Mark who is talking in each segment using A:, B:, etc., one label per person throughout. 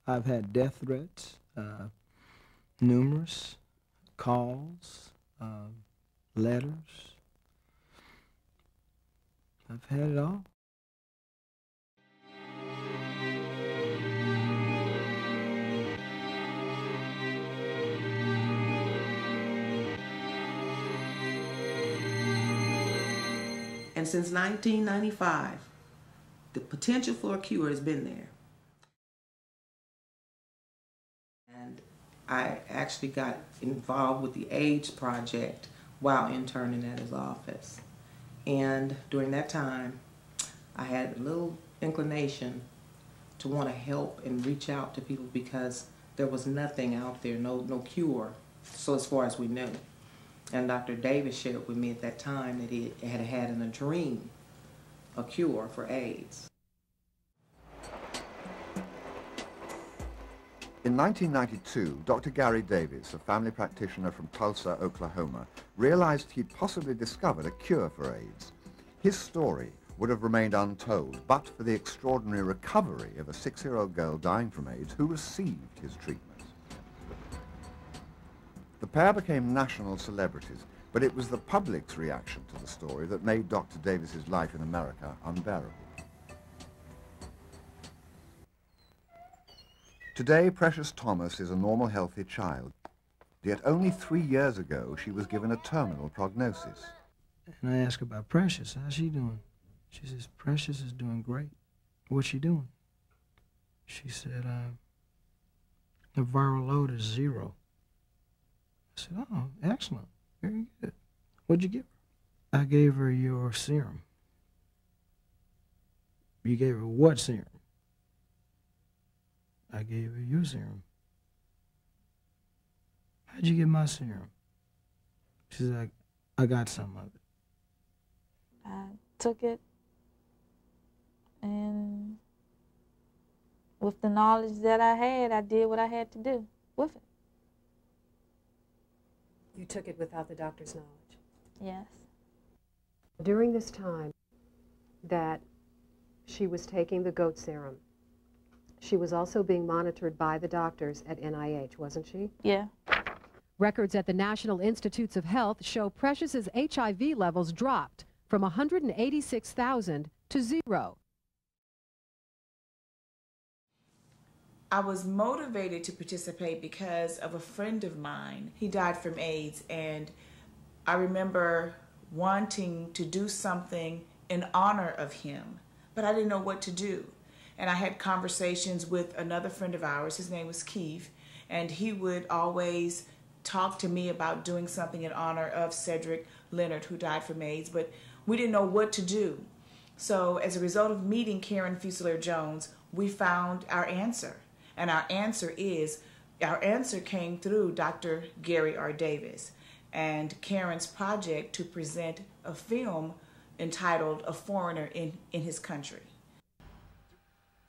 A: I've had death threats, numerous calls, letters. I've had it all.
B: And since 1995, the potential for a cure has been there. And I actually got involved with the AIDS project while interning at his office. And during that time, I had a little inclination to want to help and reach out to people because there was nothing out there, no cure, so as far as we knew. And Dr. Davis shared with me at that time that he had had in a dream a cure for AIDS.
C: In 1992, Dr. Gary Davis, a family practitioner from Tulsa, Oklahoma, realized he'd possibly discovered a cure for AIDS. His story would have remained untold but for the extraordinary recovery of a 6-year-old girl dying from AIDS who received his treatment. The pair became national celebrities, but it was the public's reaction to the story that made Dr. Davis's life in America unbearable. Today, Precious Thomas is a normal, healthy child. Yet only 3 years ago, she was given a terminal prognosis.
A: And I asked her about Precious. How's she doing? She says, Precious is doing great. What's she doing? She said, the viral load is 0. I said, oh, excellent. Very good. What'd you give her? I gave her your serum. You gave her what serum? I gave her your serum. How'd you get my serum? She said, I got some of it.
D: I took it, and with the knowledge that I had, I did what I had to do with it.
E: You took it without the doctor's knowledge?
D: Yes.
E: During this time that she was taking the goat serum, she was also being monitored by the doctors at NIH, wasn't she?
D: Yeah.
F: Records at the National Institutes of Health show Precious's HIV levels dropped from 186,000 to 0.
G: I was motivated to participate because of a friend of mine. He died from AIDS, and I remember wanting to do something in honor of him, but I didn't know what to do. And I had conversations with another friend of ours, his name was Keith, and he would always talk to me about doing something in honor of Cedric Leonard, who died from AIDS, but we didn't know what to do. So as a result of meeting Karen Fuselier-Jones, we found our answer. And our answer came through Dr. Gary R. Davis and Karen's project to present a film entitled A Foreigner in His Country.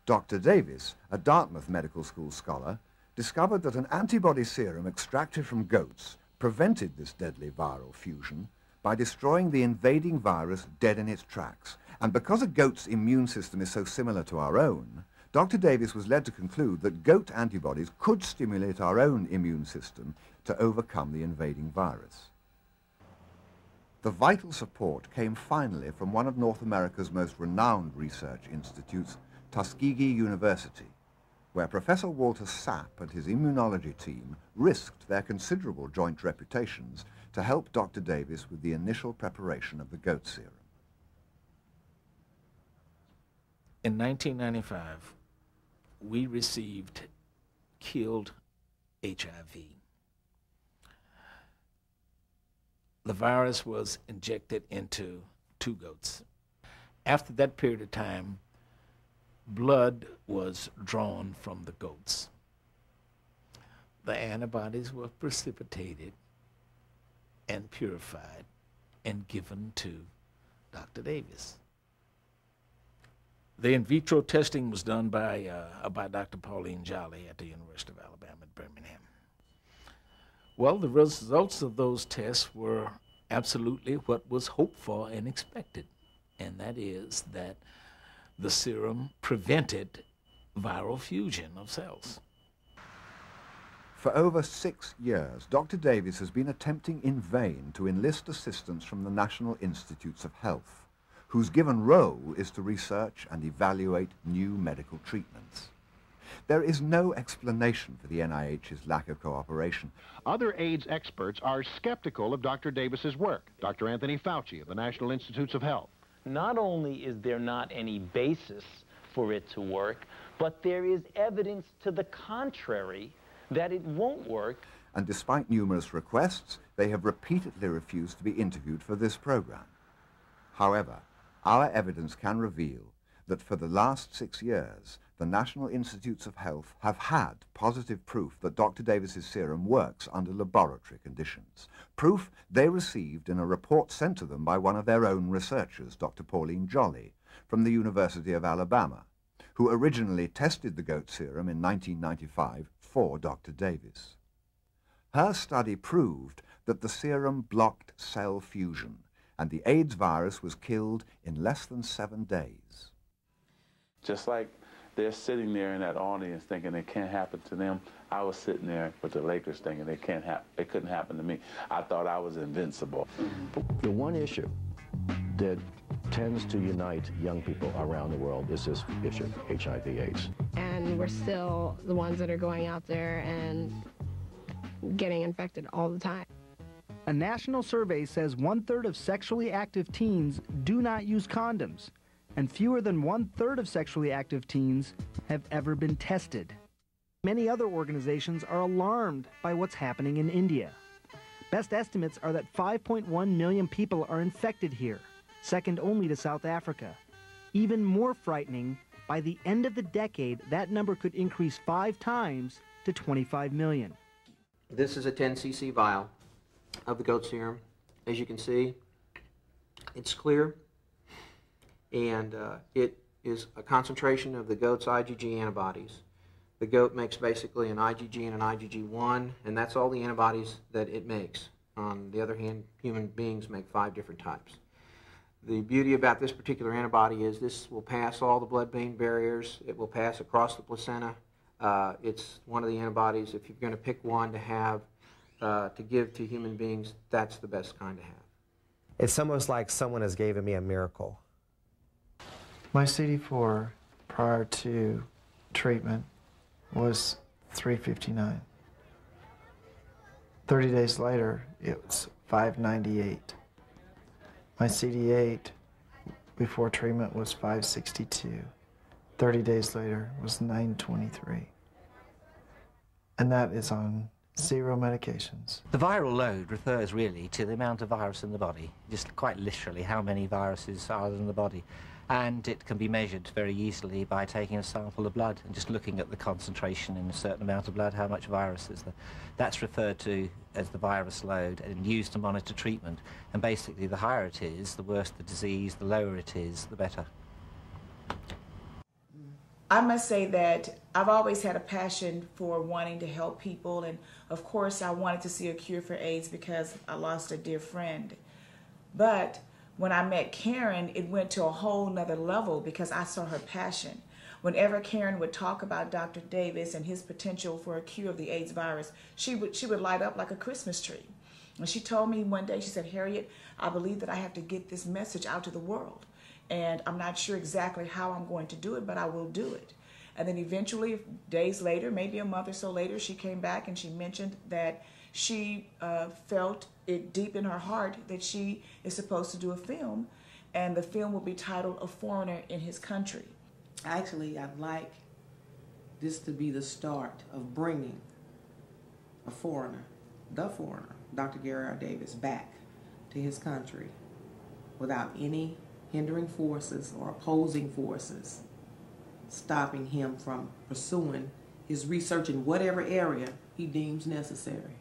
C: Dr. Davis, a Dartmouth Medical School scholar, discovered that an antibody serum extracted from goats prevented this deadly viral fusion by destroying the invading virus dead in its tracks. And because a goat's immune system is so similar to our own, Dr. Davis was led to conclude that goat antibodies could stimulate our own immune system to overcome the invading virus. The vital support came finally from one of North America's most renowned research institutes, Tuskegee University, where Professor Walter Sapp and his immunology team risked their considerable joint reputations to help Dr. Davis with the initial preparation of the goat serum.
H: In 1995, we received killed HIV. The virus was injected into 2 goats. After that period of time, blood was drawn from the goats. The antibodies were precipitated and purified and given to Dr. Davis. The in vitro testing was done by Dr. Pauline Jolly at the University of Alabama at Birmingham. Well, the results of those tests were absolutely what was hoped for and expected, and that is that the serum prevented viral fusion of cells.
C: For over 6 years, Dr. Davis has been attempting in vain to enlist assistance from the National Institutes of Health, whose given role is to research and evaluate new medical treatments. There is no explanation for the NIH's lack of cooperation.
I: Other AIDS experts are skeptical of Dr. Davis's work. Dr. Anthony Fauci of the National Institutes of Health.
J: Not only is there not any basis for it to work, but there is evidence to the contrary that it won't work.
C: And despite numerous requests, they have repeatedly refused to be interviewed for this program. However, our evidence can reveal that for the last 6 years, the National Institutes of Health have had positive proof that Dr. Davis's serum works under laboratory conditions. Proof they received in a report sent to them by one of their own researchers, Dr. Pauline Jolly, from the University of Alabama, who originally tested the goat serum in 1995 for Dr. Davis. Her study proved that the serum blocked cell fusion, and the AIDS virus was killed in less than 7 days.
K: Just like they're sitting there in that audience thinking it can't happen to them, I was sitting there with the Lakers thinking it couldn't happen to me. I thought I was invincible.
L: The one issue that tends to unite young people around the world is this issue, HIV/AIDS.
M: And we're still the ones that are going out there and getting infected all the time.
N: A national survey says 1/3 of sexually active teens do not use condoms, and fewer than 1/3 of sexually active teens have ever been tested. Many other organizations are alarmed by what's happening in India. Best estimates are that 5.1 million people are infected here, second only to South Africa. Even more frightening, by the end of the decade, that number could increase 5 times to 25 million.
O: This is a 10 cc vial of the goat serum. As you can see, it's clear, and it is a concentration of the goat's IgG antibodies. The goat makes basically an IgG and an IgG1, and that's all the antibodies that it makes. On the other hand, human beings make 5 different types. The beauty about this particular antibody is this will pass all the blood-brain barriers. It will pass across the placenta. It's one of the antibodies, if you're going to pick one to have, to give to human beings, that's the best kind to have.
P: It's almost like someone has given me a miracle.
Q: My CD4 prior to treatment was 359. 30 days later, it was 598. My CD8 before treatment was 562. 30 days later was 923. And that is on 0 medications.
R: The viral load refers really to the amount of virus in the body, just quite literally how many viruses are in the body. And it can be measured very easily by taking a sample of blood and just looking at the concentration in a certain amount of blood, how much virus is there. That's referred to as the virus load and used to monitor treatment. And basically the higher it is, the worse the disease, the lower it is, the better.
G: I must say that I've always had a passion for wanting to help people, and of course I wanted to see a cure for AIDS because I lost a dear friend. But when I met Karen, it went to a whole nother level because I saw her passion. Whenever Karen would talk about Dr. Davis and his potential for a cure of the AIDS virus, she would light up like a Christmas tree. And she told me one day, she said, "Harriet, I believe that I have to get this message out to the world. And I'm not sure exactly how I'm going to do it, but I will do it." And then eventually, days later, maybe a month or so later, she came back and she mentioned that she felt it deep in her heart that she is supposed to do a film, and the film will be titled A Foreigner in His Country.
B: Actually, I'd like this to be the start of bringing a foreigner, the foreigner, Dr. Gary R. Davis, back to his country without any hindering forces or opposing forces stopping him from pursuing his research in whatever area he deems necessary.